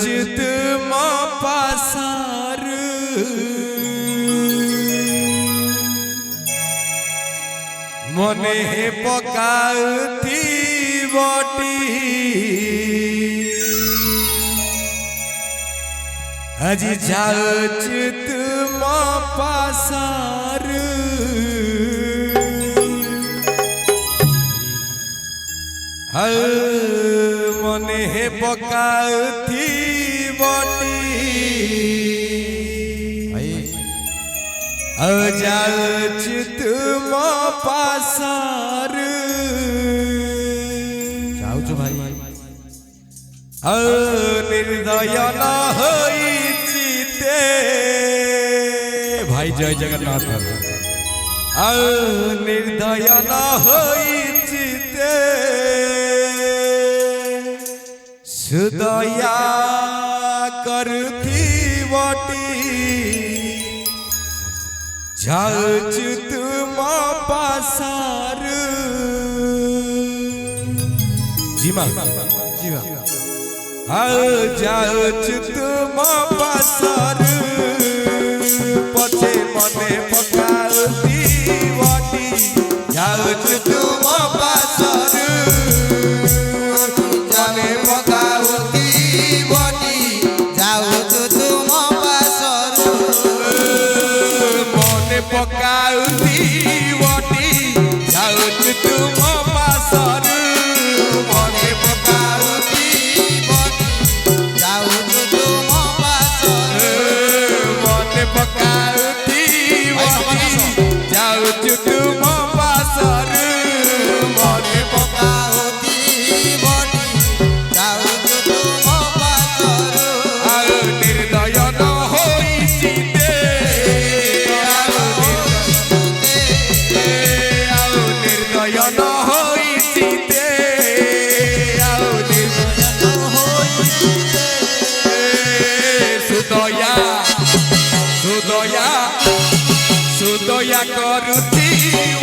चित पासार मने पकाउथी बटी हजी चित पासार मने पकाउथी बटी चित पासार जाऊछु भाई निर्दय न होई चिते भाई जय जगन्नाथ निर्दय न होई चिते सुदया करती बटी चित पासार जीमा जीवा चित पासार पछे मने पकाउथी बटी चित पासार मने पकाउथी बटी चित पासार मने पकाउथी बटी चित पासार मने पकाउथी मने पकाउथी चित पासार मने पकाउथी निर्दय न होई चिते निर्दय न होई चिते सुदया सुदया सुदया करुथी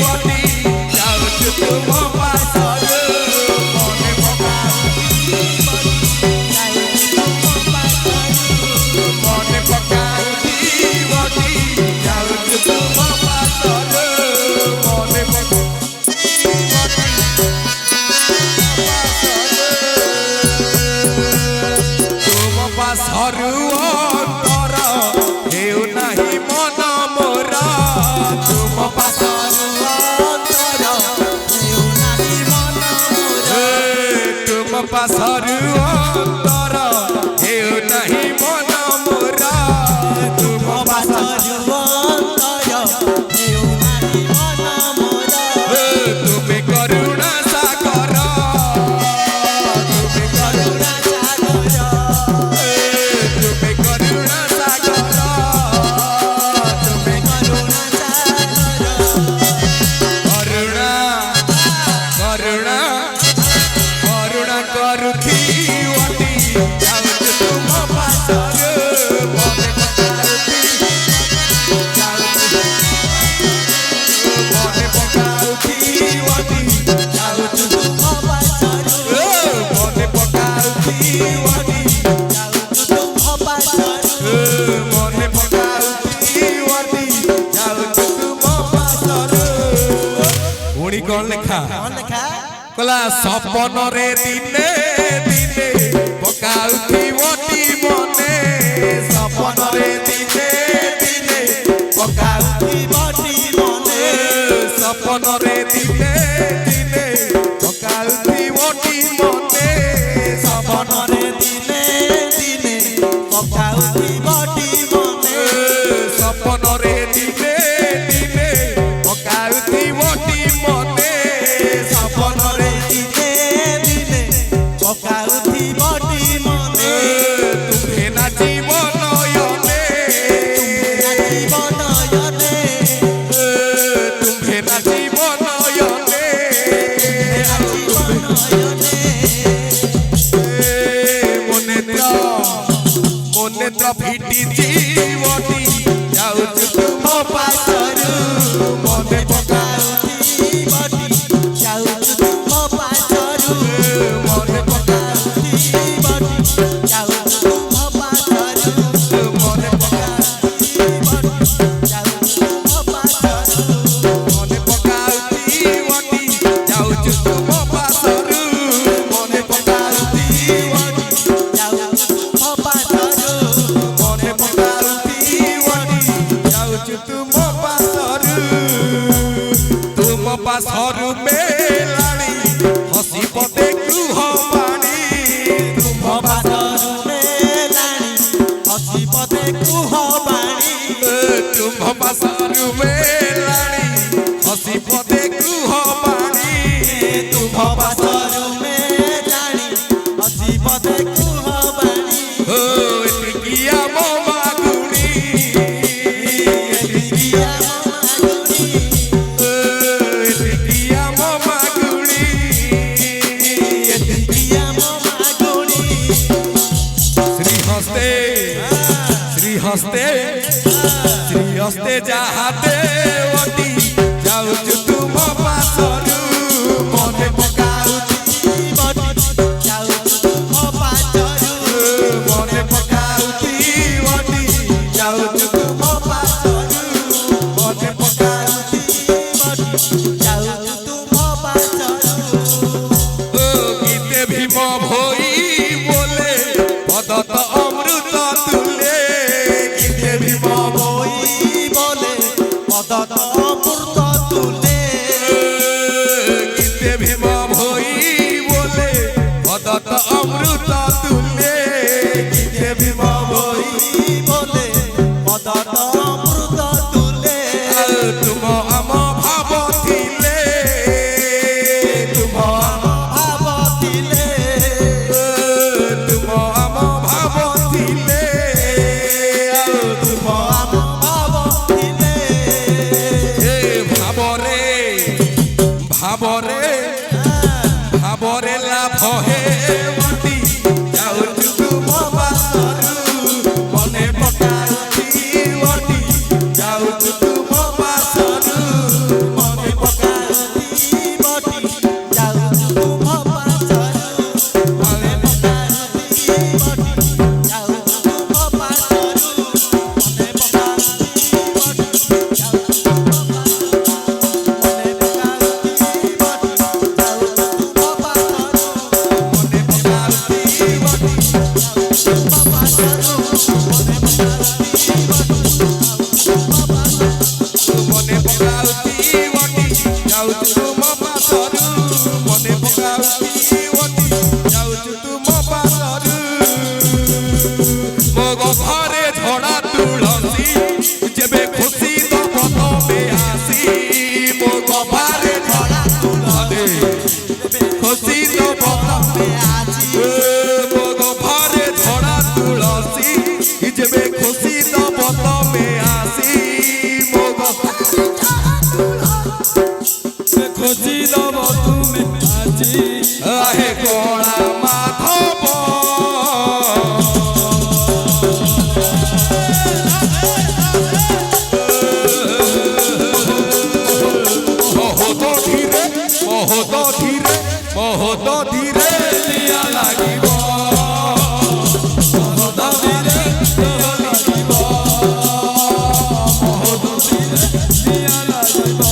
बटी चित पासार मने पकाउथी मने पकाउथी बटी चित पासार मने तुम पासार अंतर हेउ नाही मन मोरा तुम पासार अंतर हेउ नाही मन मोरा तुम पासार अंतर हेउ नाही मन मोरा तुम पासार तुम्हें करुणा सागर तुम्हें करुणा तुम्हें करुणा सागर तुम्हें करुणा करुणा करुणा करुणा करुथी बटी तुम पासार मने पकाउथी मने पकाउथी बटी तुम पासार मने पकाउथी बटी मने पकाउथी बटी तुम पासार उणी कौन लिखा कला सपन रे दिने दिने पकाउथी बटी मने सपन रे दिने दिने पकाउथी बटी मने सपन रे दिने दिने पकाउथी बटी मने सपन रे दिने दिने पकाउथी बटी मने सपन रे दिने दिने पकाउथी बटी मने सपन रे दिने दिने पकाउथी बटी मने तुम्हें ना जीवन नयने तुम्हें ना जीवन नयने मने तो भिटी जीवटी जाऊछु तुम पासार मने पकाउथी बटी जाऊछु तुम पासार मने पकाउथी बटी जाऊछु तुम ବାସରୁ ମେଲାଣି ହସି ପଦେ ଗୃହ ପାଣି ତୁମ୍ଭ ବାସରୁ ମେଲାଣି ହସି ପଦେ କୁହ ବାଣୀ ତୁମ୍ଭ ବାସରୁ ମେଲାଣି ହସି ପଦେ ଗୃହ ପାଣି ତୁମ୍ଭ ବାସରୁ ମେଲାଣି ହସି ପଦେ କୁହ ବାଣୀ ଏତିକି ଆମ ମାଗୁଣି ଏତିକି ଆମ ମାଗୁଣି ଏତିକି ଆମ ମାଗୁଣି ଏତିକି ଆମ ମାଗୁଣି ଶ୍ରୀହସ୍ତେ ଶ୍ରୀହସ୍ତେ ଶ୍ରୀହସ୍ତେ ଯାହା ଦେବଟି ଯାଉଛୁ ତୁମ ପାଶରୁ ମନେ ପକାଉଛି ବଟି ଯାଉଛୁ ତୁମ ପାଶରୁ ମନେ ପକାଉଛି ବଟି ଯାଉଛୁ ତୁମ ପାଶରୁ ମନେ ପକାଉଛି ବଟି ଯାଉଛୁ ତୁମ ପାଶରୁ ଗୀତେ ଭୀମ ଭୋଇ ବୋଲେ ପଦତ ଅମୃତ ତୁଲେ ଗୀତେ ଭୀମ বই বলে পদত অমৃত তুলে গীতে ভীম ভোই বলে পদত অমৃত তুলে গীতে ভীম ভোই বলে পদত অমৃত তুলে তুম আম ভাব থিলে তুম ভাব দিলে তুম আম ভাব থিলে তুম ভাব দিলে এ ভাবরে ভাবরে ভাবরে লাভ হে বটি যাউଛୁ তুম বাসରୁ মনে পকাଉଛି বটি যাউଛୁ তুম বাসରୁ মনে পকাছি বটি যাউଛୁ তুম পাশରୁ মনে পকাছি বটি যাউଛୁ তুম পাশରୁ মনে পকাছি বটি যাউଛୁ তুম মনে পকাଉଛି বটি যাউଛୁ তুম বাসରୁ মনে পকাଉଛି বটি যাউଛୁ তুম বাসରୁ ମୋ ଗଭାରେ ଝଡ଼ା ତୁଳସୀ ଯେବେ ଖୁସି ଦବ ତମେ ଆସି ମୋ ଗଭାରେ ଝଡ଼ା ତୁଳସୀ ଖୁସି ଦବ ତମେ ଆସି ମୋ ଗଭାରେ ଝଡ଼ା ତୁଳସୀ ଯେବେ ଖୁସି ଦବ ତମେ ଆସି ମୋ ଗଭାରେ ଖୋଜି ଦବ ତୁମେ ଆଜି ଆହେ କଳା ମାଧବ ବହୁତ ଧୀରେ ନିଆଁ ଲାଗିବ ବହୁତ ଧୀରେ ଲାଗିବ ବହୁତ ଧୀରେ ନିଆଁ ଲାଗିବ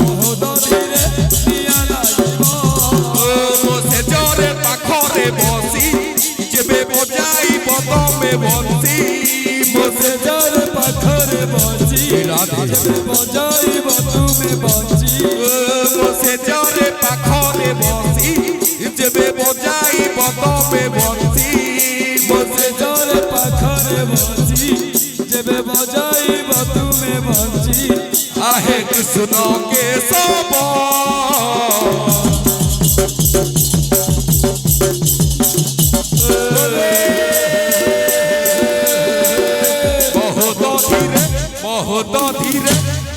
ବହୁତ ଧୀରେ ନିଆଁ ଲାଗିବ ମୋ ସେଜରେ ପାଖରେ ବସି ଯେବେ ବଜାଇବ ତମେ ବଂଶୀ ମୋ ସେଜର ପାଖରେ ବଞ୍ଚି ବଜାଇବ ତୁମେ ବଞ୍ଚି ମୋ ସେଜରେ ପାଖରେ ବସି ଯେବେ ବଜାଇବ ତମେ ବଂଶୀ ମୋ ସେଜର ପାଖରେ ବଞ୍ଚି ଯେବେ ବଜାଇବ ତୁମେ ବଞ୍ଚି आहे कृष्ण केशव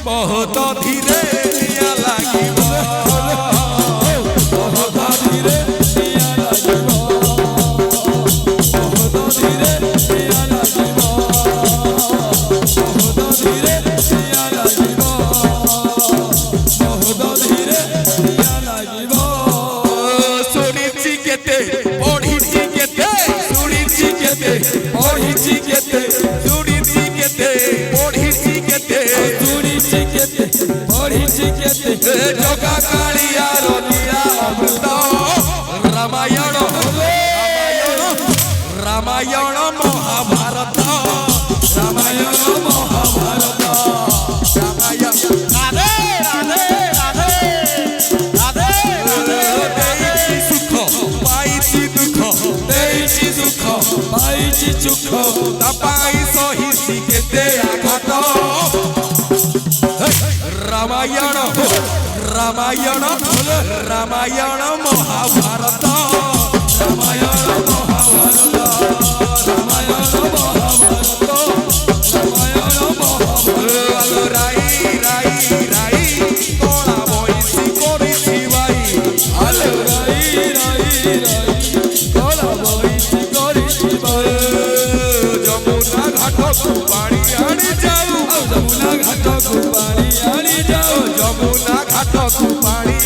बहुत धीरे निया लागिब बहुत धीरे निआँ ଲାଗିବ ବହୁତ ଧୀରେ ନିଆଁ ଲାଗିବ ବହୁତ ଧୀରେ ନିଆଁ ଲାଗିବ ବହୁତ ଧୀରେ ନିଆଁ ଲାଗିବ ଶୁଣିଛି କେତେ ପଢିଛି କେତେ ଶୁଣିଛି କେତେ ପଢିଛି କେତେ ଶୁଣିଛି କେତେ ପଢିଛି କେତେ ଶୁଣିଛି କେତେ ପଢ଼ିଛି କେତେ ଜଗା କାଳିଆର ଲୀଳା ଅମୃତ ରାମାୟଣ ରାମାୟଣ ମହାଭାରତ ରାମାୟଣ ମହାଭାରତ ରାମାୟଣ ରାଧେ ରାଧେ ସୁଖ ପାଇଛି ସୁଖ ତା ପାଇଁ ସହିଛି କେତେ ଆଘାତ ରାମାୟଣ ରାମାୟଣ ରାମାୟଣ ମହାଭାରତ ରାମାୟଣ ମହାଭାରତ ରାମାୟଣ ମହାଭାରତ ରାମାୟଣ ମହାଭାରତ ରାଇ ରାଇ ରାଇ କଳା ବଇସି କରିଛି ଭାଇ ଆଲୋ ରାଇ ରାଇ ରାଇ କଳା ବଇଛି କରିଛି ବାଇ ଯମୁନା ଘାଟକୁ ପାଣି ଆଣି ଯାଉ ଯମୁନା ଘାଟକୁ ପାଣି ଆଣି ଯାଉ ଯମୁନା ଘାଟକୁ ପାଣି